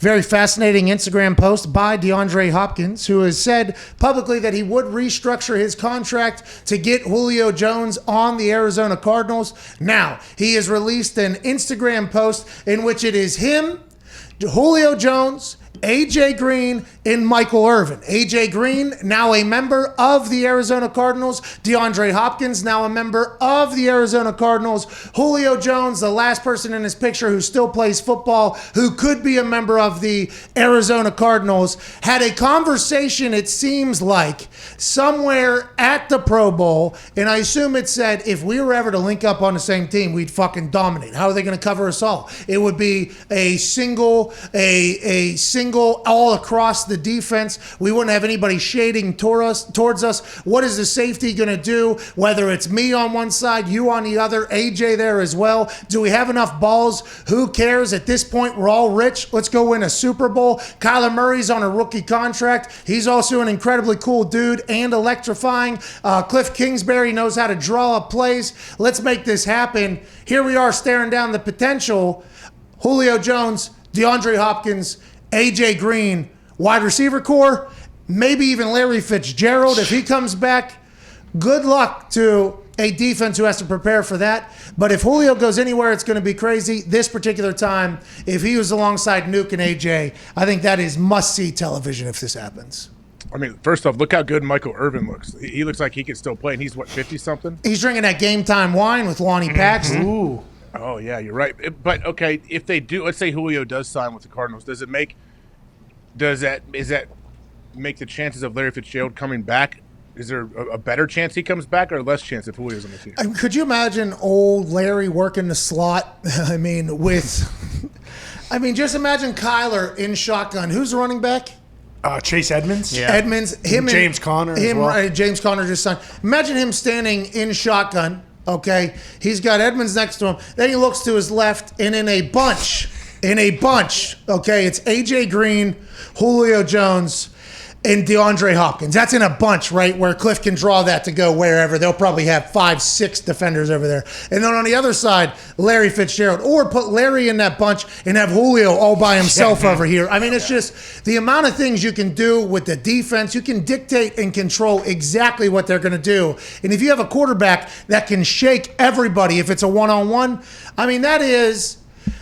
Very fascinating Instagram post by Deandre Hopkins, who has said publicly that he would restructure his contract to get Julio Jones on the Arizona Cardinals. Now, he has released an Instagram post in which it is him, Julio Jones, A.J. Green, and Michael Irvin. A.J. Green, now a member of the Arizona Cardinals. DeAndre Hopkins, now a member of the Arizona Cardinals. Julio Jones, the last person in his picture who still plays football, who could be a member of the Arizona Cardinals, had a conversation, it seems like, somewhere at the Pro Bowl, and I assume it said, if we were ever to link up on the same team, we'd fucking dominate. How are they going to cover us all? It would be a single all across the defense. We wouldn't have anybody shading towards us. What is the safety going to do? Whether it's me on one side, you on the other, AJ there as well. Do we have enough balls? Who cares? At this point, we're all rich. Let's go win a Super Bowl. Kyler Murray's on a rookie contract. He's also an incredibly cool dude and electrifying. Cliff Kingsbury knows how to draw up plays. Let's make this happen. Here we are staring down the potential. Julio Jones, DeAndre Hopkins, A.J. Green, wide receiver core, maybe even Larry Fitzgerald if he comes back. Good luck to a defense who has to prepare for that. But if Julio goes anywhere, it's going to be crazy. This particular time, if he was alongside Nuke and A.J., I think that is must-see television if this happens. I mean, first off, look how good Michael Irvin looks. He looks like he can still play, and he's, 50-something? He's drinking that game-time wine with Lonnie Paxton. Ooh. Oh, yeah, you're right. But, okay, if they do, let's say Julio does sign with the Cardinals, does that make the chances of Larry Fitzgerald coming back? Is there a better chance he comes back or less chance if Julio's on the team? Could you imagine old Larry working the slot? I mean, just imagine Kyler in shotgun. Who's the running back? Chase Edmonds. Yeah. Edmonds. Him and James Conner as well. James Conner just signed. Imagine him standing in shotgun. Okay, he's got Edmonds next to him. Then he looks to his left, and in a bunch, okay, it's A.J. Green, Julio Jones, and DeAndre Hopkins. That's in a bunch, right, where Cliff can draw that to go wherever. They'll probably have 5-6 defenders over there. And then on the other side, Larry Fitzgerald. Or put Larry in that bunch and have Julio all by himself over here. I mean, it's just the amount of things you can do with the defense. You can dictate and control exactly what they're going to do. And if you have a quarterback that can shake everybody if it's a one-on-one, I mean, that is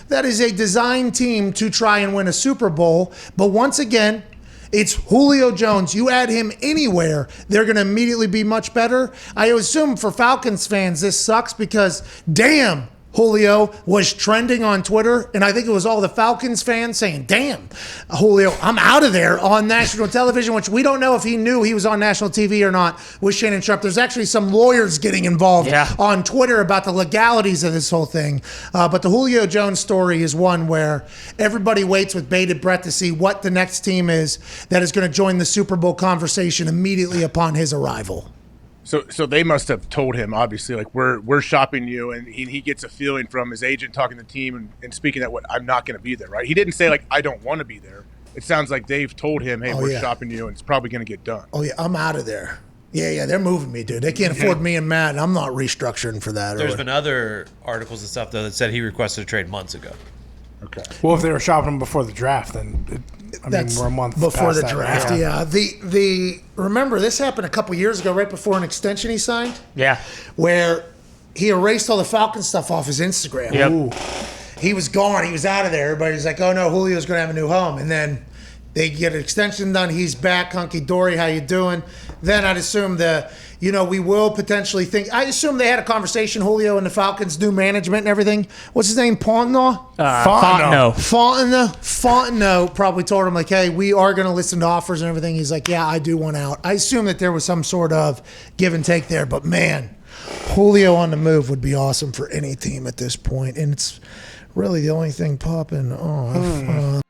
a design team to try and win a Super Bowl. But once again, it's Julio Jones. You add him anywhere, they're going to immediately be much better. I assume for Falcons fans, this sucks because, damn, Julio was trending on Twitter, and I think it was all the Falcons fans saying, damn, Julio, I'm out of there on national television, which we don't know if he knew he was on national TV or not with Shannon Sharp. There's actually some lawyers getting involved on Twitter about the legalities of this whole thing. But the Julio Jones story is one where everybody waits with bated breath to see what the next team is that is going to join the Super Bowl conversation immediately upon his arrival. So they must have told him, obviously, like, we're shopping you, and he gets a feeling from his agent talking to the team and speaking that I'm not going to be there, right? He didn't say, like, I don't want to be there. It sounds like they've told him, hey, we're shopping you, and it's probably going to get done. Oh, yeah, I'm out of there. Yeah, they're moving me, dude. They can't afford me and Matt, and I'm not restructuring for that. There's been other articles and stuff, though, that said he requested a trade months ago. Okay. Well, if they were shopping him before the draft, then we're a month before the past draft. That, yeah. The remember this happened a couple years ago, right before an extension he signed. Yeah. Where he erased all the Falcons stuff off his Instagram. Yep. Ooh. He was gone. He was out of there. Everybody's like, "Oh no, Julio's going to have a new home." And then they get an extension done. He's back, hunky dory. How you doing? Then I'd assume we will potentially think. I assume they had a conversation, Julio and the Falcons, new management and everything. What's his name? Fontenot? Fontenot probably told him, like, hey, we are going to listen to offers and everything. He's like, yeah, I do want out. I assume that there was some sort of give and take there. But, man, Julio on the move would be awesome for any team at this point. And it's really the only thing popping off.